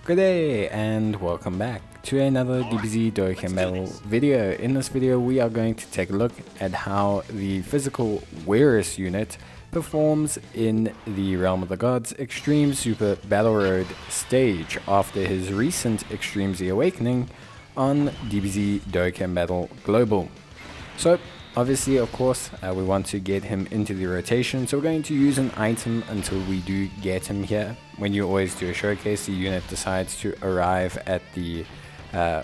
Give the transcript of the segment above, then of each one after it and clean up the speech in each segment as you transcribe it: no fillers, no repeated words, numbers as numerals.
Good day and welcome back to another DBZ Dokkan video. In this video we are going to take a look at how the physical Whirus unit performs in the Realm of the Gods Extreme Super Battle Road stage after his recent Extreme Z Awakening on DBZ Dokkan Battle Global. So obviously, of course, we want to get him into the rotation, so we're going to use an item until we do get him here. When you always do a showcase, the unit decides to arrive at the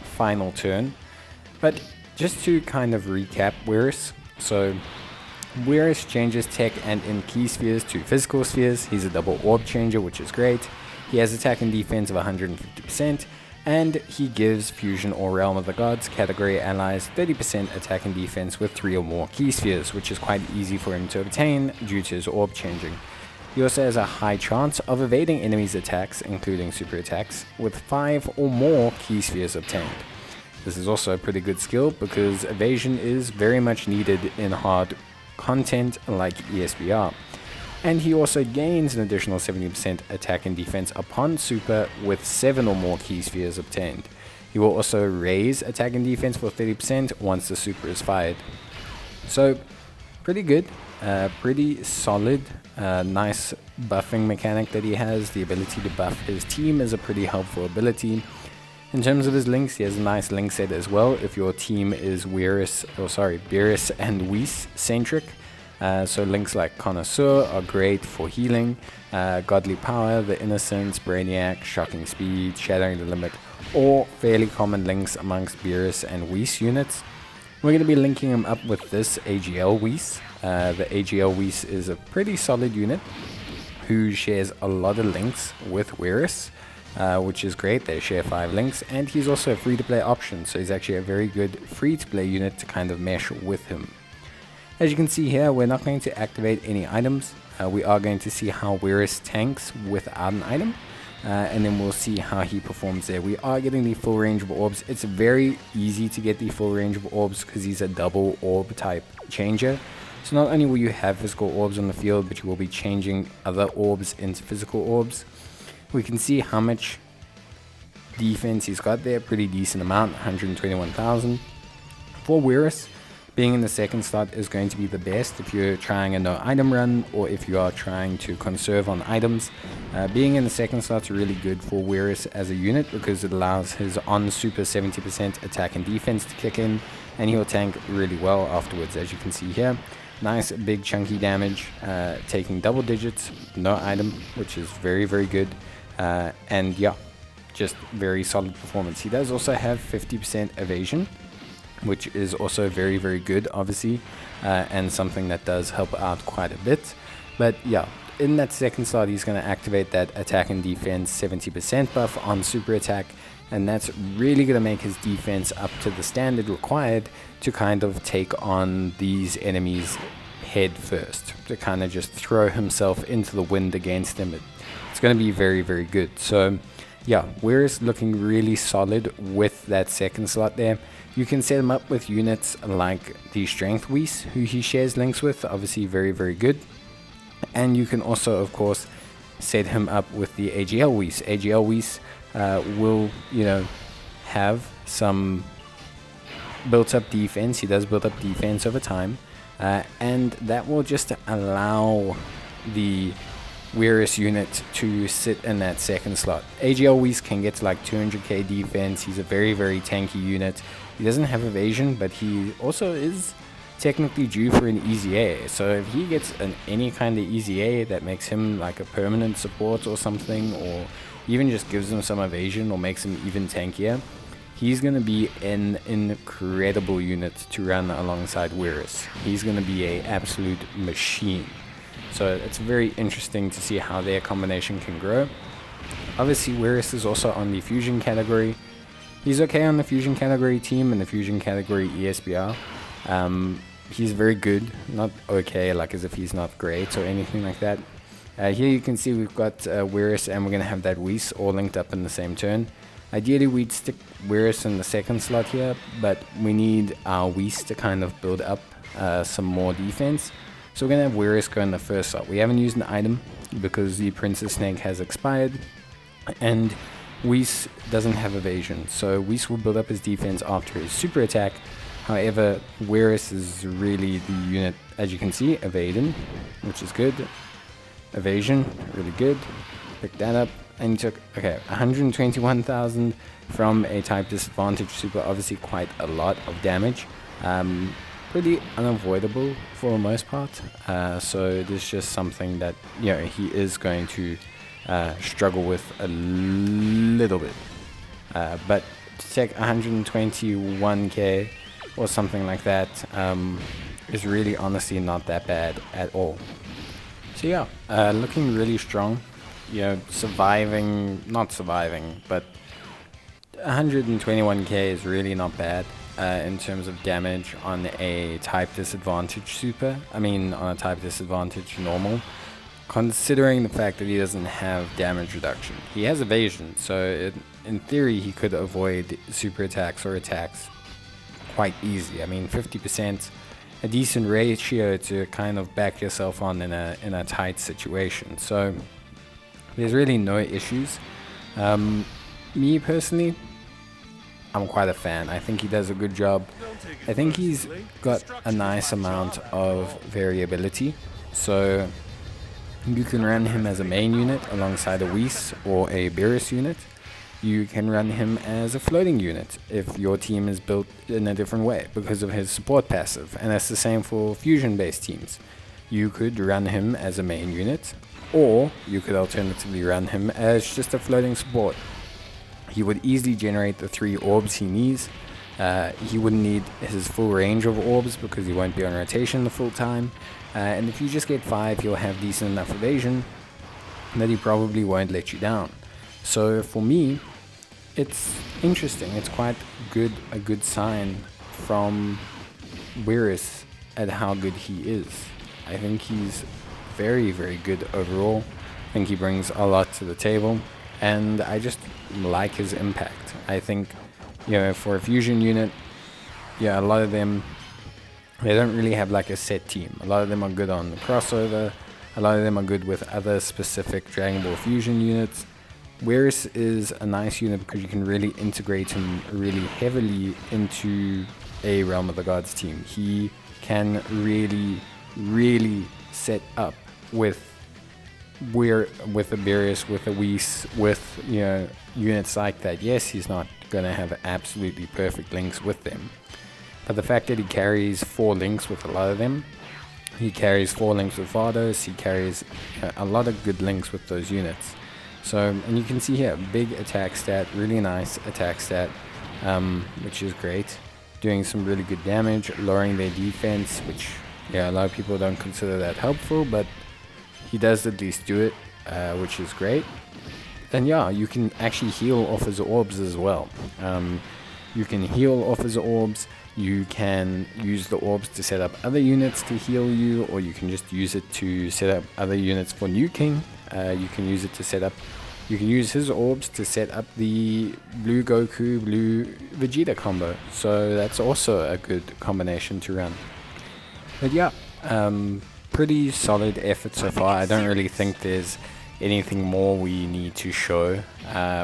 final turn. But just to kind of recap Whirus, so Whirus changes tech and in key spheres to physical spheres. He's a double orb changer, which is great. He has attack and defense of 150%. And he gives Fusion or Realm of the Gods category allies 30% attack and defense with 3 or more key spheres, which is quite easy for him to obtain due to his orb changing. He also has a high chance of evading enemies' attacks, including super attacks, with 5 or more key spheres obtained. This is also a pretty good skill because evasion is very much needed in hard content like Esbr. And he also gains an additional 70% attack and defense upon super with 7 or more key spheres obtained. He will also raise attack and defense for 30% once the super is fired. So pretty good, pretty solid, nice buffing mechanic that he has. The ability to buff his team is a pretty helpful ability. In terms of his links, he has a nice link set as well if your team is Beerus and Whis centric. So links like Connoisseur are great for healing, Godly Power, The Innocence, Brainiac, Shocking Speed, Shattering the Limit, all fairly common links amongst Beerus and Whis units. We're going to be linking him up with this AGL Whis. The AGL Whis is a pretty solid unit who shares a lot of links with Whirus, which is great. They share 5 links, and he's also a free-to-play option, so he's actually a very good free-to-play unit to kind of mesh with him. As you can see here, we're not going to activate any items. We are going to see how Whirus tanks without an item, and then we'll see how he performs there. We are getting the full range of orbs. It's very easy to get the full range of orbs because he's a double orb type changer. So not only will you have physical orbs on the field, but you will be changing other orbs into physical orbs. We can see how much defense he's got there, pretty decent amount, 121,000. For Whirus, being in the second slot is going to be the best if you're trying a no item run or if you are trying to conserve on items. Being in the second slot is really good for Whirus as a unit because it allows his on super 70% attack and defense to kick in, and he'll tank really well afterwards, as you can see here. Nice big chunky damage, taking double digits, no item, which is very good. And yeah, just very solid performance. He does also have 50% evasion, which is also very good, obviously, and something that does help out quite a bit. But yeah, in that second slot he's going to activate that attack and defense 70% buff on super attack, and that's really going to make his defense up to the standard required to kind of take on these enemies head first, to kind of just throw himself into the wind against them. It's going to be very good. So yeah, Whirus looking really solid with that second slot there. You can set him up with units like the Strength Whis, who he shares links with, obviously very good. And you can also, of course, set him up with the AGL Whis. AGL Whis will, have some built up defense. He does build up defense over time, and that will just allow the Whirus unit to sit in that second slot. AGL Whis can get to like 200k defense. He's a very tanky unit. He doesn't have evasion, but he also is technically due for an easy A. So if he gets any kind of easy A that makes him like a permanent support or something, or even just gives him some evasion or makes him even tankier, he's going to be an incredible unit to run alongside Whirus. He's going to be an absolute machine. So it's very interesting to see how their combination can grow. Obviously, Whirus is also on the Fusion category. He's okay on the Fusion category team and the Fusion category Esbr. He's very good, not okay, like as if he's not great or anything like that. Here you can see we've got Whirus, and we're going to have that Whis all linked up in the same turn. Ideally, we'd stick Whirus in the second slot here, but we need our Whis to kind of build up some more defense. So we're going to have Whirus go in the first slot. We haven't used an item because the Princess Snake has expired, and Whis doesn't have evasion, so Whis will build up his defense after his super attack. However, Whirus is really the unit, as you can see, evading, which is good. Evasion, really good. Pick that up, and you took, okay, 121,000 from a type disadvantage super, obviously quite a lot of damage. Pretty unavoidable for the most part, so it is just something that, you know, he is going to struggle with a little bit. But to take 121k or something like that is really honestly not that bad at all. So yeah, looking really strong. You know, not surviving, but 121k is really not bad in terms of damage on a type disadvantage super. I mean, on a type disadvantage normal. Considering the fact that he doesn't have damage reduction. He has evasion, so in theory he could avoid super attacks or attacks quite easy. I mean, 50%, a decent ratio to kind of back yourself on in a tight situation. So there's really no issues. Me personally, I'm quite a fan. I think he does a good job. I think he's got a nice amount of variability. So you can run him as a main unit alongside a Whis or a Beerus unit. You can run him as a floating unit if your team is built in a different way because of his support passive, and that's the same for fusion based teams. You could run him as a main unit, or you could alternatively run him as just a floating support. He would easily generate the 3 orbs he needs. He wouldn't need his full range of orbs because he won't be on rotation the full time. And if you just get 5, he'll have decent enough evasion that he probably won't let you down. So for me, it's interesting. It's quite a good sign from Whirus at how good he is. I think he's very, very good overall. I think he brings a lot to the table, and I just like his impact. I think, you know, for a fusion unit, yeah, a lot of them, they don't really have like a set team. A lot of them are good on the crossover. A lot of them are good with other specific Dragon Ball fusion units. Whirus is a nice unit because you can really integrate him really heavily into a Realm of the Gods team. He can really, really set up with a Beerus, with a Whis, with, you know, units like that. Yes, he's not going to have absolutely perfect links with them, but the fact that he carries 4 links with a lot of them, he carries 4 links with Vardos, he carries a lot of good links with those units. So, and you can see here, big attack stat, really nice attack stat, which is great. Doing some really good damage, lowering their defense, which, yeah, a lot of people don't consider that helpful, but he does at least do it, which is great. And yeah, you can actually heal off his orbs as well. You can heal off his orbs, you can use the orbs to set up other units to heal you, or you can just use it to set up other units for nuking. You can use his orbs to set up the blue Goku, blue Vegeta combo. So that's also a good combination to run. But yeah, pretty solid effort so far. I don't really think there's anything more we need to show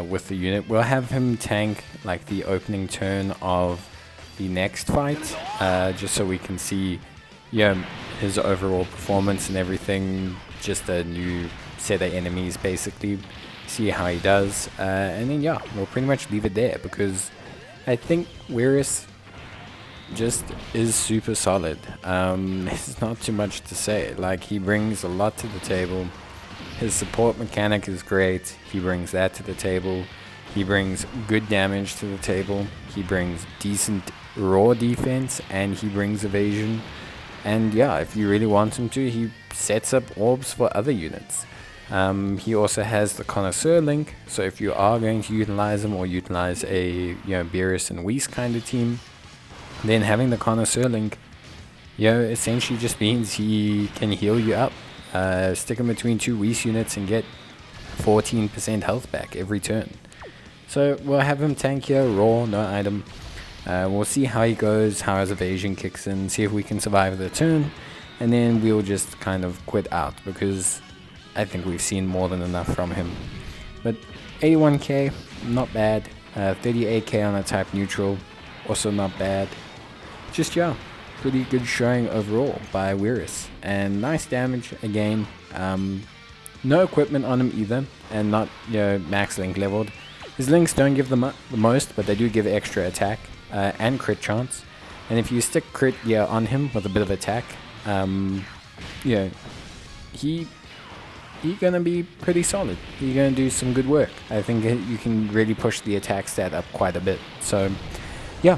with the unit. We'll have him tank like the opening turn of the next fight, just so we can see, yeah, his overall performance and everything. Just a new set of enemies, basically. See how he does, and then yeah, we'll pretty much leave it there because I think Whirus just is super solid. There's not too much to say. Like, he brings a lot to the table. His support mechanic is great. He brings that to the table. He brings good damage to the table. He brings decent raw defense, and he brings evasion. And yeah, if you really want him to, he sets up orbs for other units. He also has the Connoisseur link, so if you are going to utilize him or utilize a, you know, Beerus and Whis kind of team, then having the Connoisseur link, you know, essentially just means he can heal you up. Stick him between 2 Whis units and get 14% health back every turn. So we'll have him tank here, raw, no item. We'll see how he goes, how his evasion kicks in, see if we can survive the turn, and then we'll just kind of quit out because I think we've seen more than enough from him. But 81k, not bad. 38k on a type neutral, also not bad. Just yeah, pretty good showing overall by Whirus, and nice damage again. No equipment on him either, and not, you know, max link leveled. His links don't give the most, but they do give extra attack and crit chance. And if you stick crit on him with a bit of attack, yeah, he gonna be pretty solid. He's gonna do some good work. I think you can really push the attack stat up quite a bit. So yeah,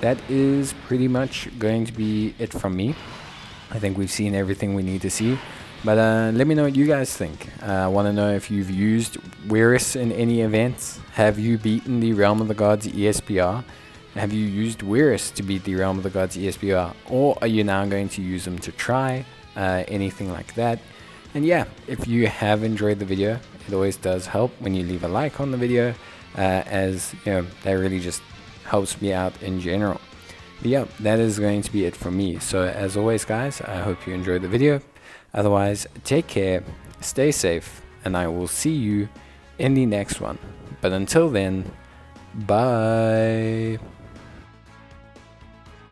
that is pretty much going to be it from me. I think we've seen everything we need to see. But let me know what you guys think. I want to know if you've used Whirus in any events. Have you beaten the Realm of the Gods ESBR? Have you used Whirus to beat the Realm of the Gods ESBR? Or are you now going to use them to try? Anything like that. And yeah, if you have enjoyed the video, it always does help when you leave a like on the video, as you know, that really just helps me out in general. But yeah, that is going to be it from me. So as always, guys, I hope you enjoyed the video. Otherwise, take care, stay safe, and I will see you in the next one. But until then, bye.